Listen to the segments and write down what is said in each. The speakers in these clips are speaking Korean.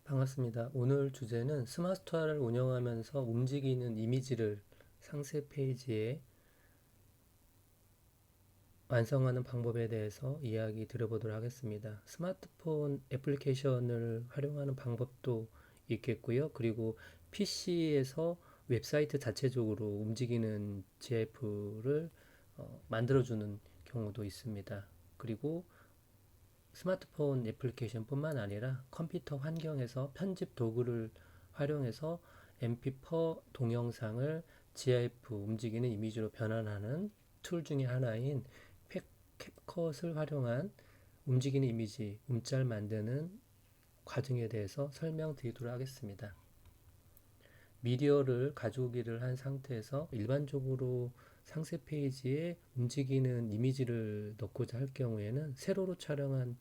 반갑습니다. 오늘 주제는 스마트화를 운영하면서 움직이는 이미지를 상세 페이지에 완성하는 방법에 대해서 이야기 드려보도록 하겠습니다. 스마트폰 애플리케이션을 활용하는 방법도 있겠고요. 그리고 PC에서 웹사이트 자체적으로 움직이는 GIF를 만들어주는 경우도 있습니다. 그리고 스마트폰 애플리케이션뿐만 아니라 컴퓨터 환경에서 편집 도구를 활용해서 MP4 동영상을 GIF 움직이는 이미지로 변환하는 툴 중에 하나인 캡컷을 활용한 움직이는 이미지, 움짤 만드는 과정에 대해서 설명드리도록 하겠습니다. 미디어를 가져오기를 한 상태에서 일반적으로 상세 페이지에 움직이는 이미지를 넣고자 할 경우에는 세로로 촬영한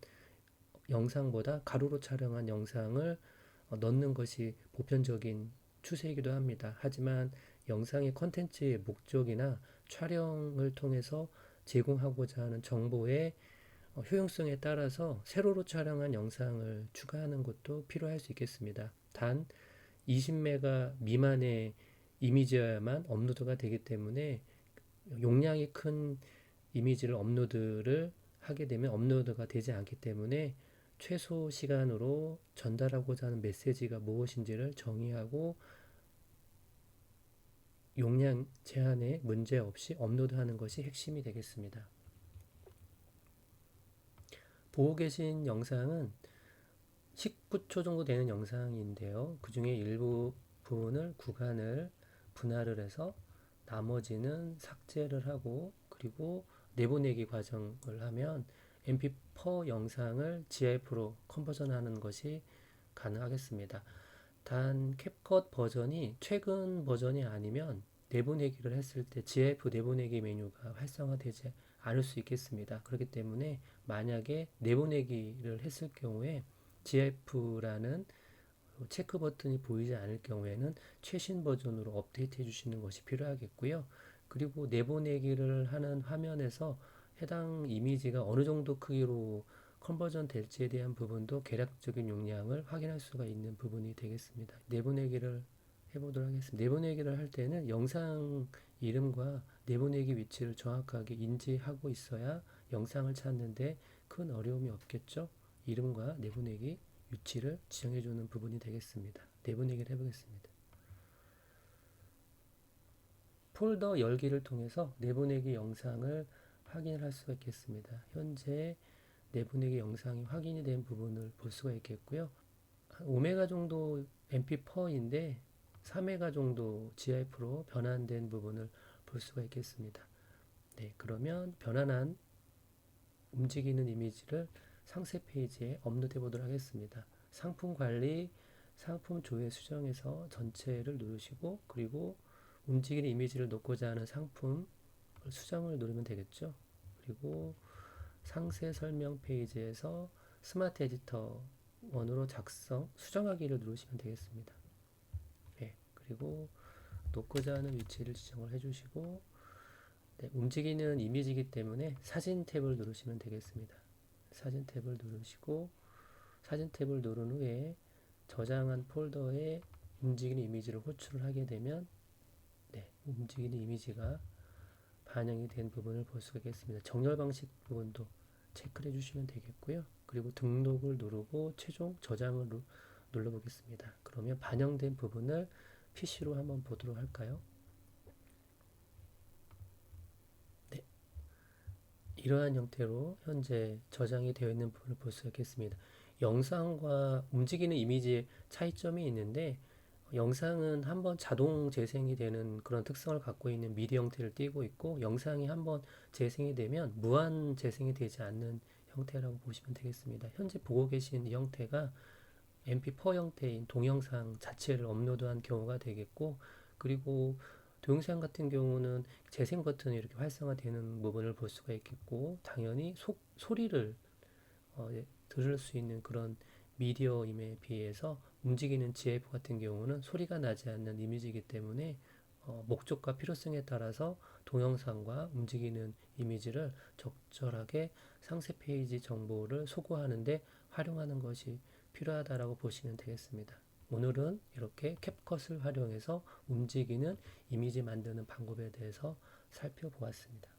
영상보다 가로로 촬영한 영상을 넣는 것이 보편적인 추세이기도 합니다. 하지만 영상의 컨텐츠의 목적이나 촬영을 통해서 제공하고자 하는 정보의 효용성에 따라서 세로로 촬영한 영상을 추가하는 것도 필요할 수 있겠습니다. 단 20메가 미만의 이미지여야만 업로드가 되기 때문에 용량이 큰 이미지를 업로드를 하게 되면 업로드가 되지 않기 때문에 최소 시간으로 전달하고자 하는 메시지가 무엇인지를 정의하고 용량 제한에 문제 없이 업로드하는 것이 핵심이 되겠습니다. 보고 계신 영상은 19초 정도 되는 영상인데요. 그 중에 일부 부분을 구간을 분할을 해서 나머지는 삭제를 하고 그리고 내보내기 과정을 하면 MP4 영상을 GIF로 컨버전하는 것이 가능하겠습니다. 단 캡컷 버전이 최근 버전이 아니면 내보내기를 했을 때 GIF 내보내기 메뉴가 활성화되지 않을 수 있겠습니다. 그렇기 때문에 만약에 내보내기를 했을 경우에 GIF라는 체크 버튼이 보이지 않을 경우에는 최신 버전으로 업데이트 해주시는 것이 필요하겠고요. 그리고 내보내기를 하는 화면에서 해당 이미지가 어느 정도 크기로 컨버전 될지에 대한 부분도 계략적인 용량을 확인할 수가 있는 부분이 되겠습니다. 내보내기를 해보도록 하겠습니다. 내보내기를 할 때는 영상 이름과 내보내기 위치를 정확하게 인지하고 있어야 영상을 찾는데 큰 어려움이 없겠죠. 이름과 내보내기 위치를 지정해주는 부분이 되겠습니다. 내보내기를 해보겠습니다. 폴더 열기를 통해서 내보내기 영상을 확인을 할 수가 있겠습니다. 현재 내보내기 영상이 확인이 된 부분을 볼 수가 있겠고요. 5메가 정도 MP4인데 4메가 정도 GIF로 변환된 부분을 볼 수가 있겠습니다. 네, 그러면 변환한 움직이는 이미지를 상세 페이지에 업로드해 보도록 하겠습니다. 상품 관리, 상품 조회 수정에서 전체를 누르시고 그리고 움직이는 이미지를 넣고자 하는 상품 수정을 누르면 되겠죠. 그리고 상세 설명 페이지에서 스마트 에디터 원으로 작성, 수정하기를 누르시면 되겠습니다. 네, 그리고 놓고자 하는 위치를 지정을 해주시고 네, 움직이는 이미지이기 때문에 사진 탭을 누르시면 되겠습니다. 사진 탭을 누르시고 사진 탭을 누른 후에 저장한 폴더에 움직이는 이미지를 호출을 하게 되면 네, 움직이는 이미지가 반영이 된 부분을 볼 수가 있겠습니다. 정렬 방식 부분도 체크를 해주시면 되겠고요. 그리고 등록을 누르고 최종 저장을 눌러보겠습니다. 그러면 반영된 부분을 PC로 한번 보도록 할까요? 네, 이러한 형태로 현재 저장이 되어 있는 부분을 볼 수 있겠습니다. 영상과 움직이는 이미지의 차이점이 있는데 영상은 한번 자동 재생이 되는 그런 특성을 갖고 있는 미디 형태를 띠고 있고 영상이 한번 재생이 되면 무한 재생이 되지 않는 형태라고 보시면 되겠습니다. 현재 보고 계신 이 형태가 MP4 형태인 동영상 자체를 업로드한 경우가 되겠고 그리고 동영상 같은 경우는 재생 버튼이 이렇게 활성화되는 부분을 볼 수가 있겠고 당연히 소리를 들을 수 있는 그런 미디어임에 비해서 움직이는 GIF 같은 경우는 소리가 나지 않는 이미지이기 때문에 목적과 필요성에 따라서 동영상과 움직이는 이미지를 적절하게 상세 페이지 정보를 소구하는데 활용하는 것이 필요하다라고 보시면 되겠습니다. 오늘은 이렇게 캡컷을 활용해서 움직이는 이미지 만드는 방법에 대해서 살펴보았습니다.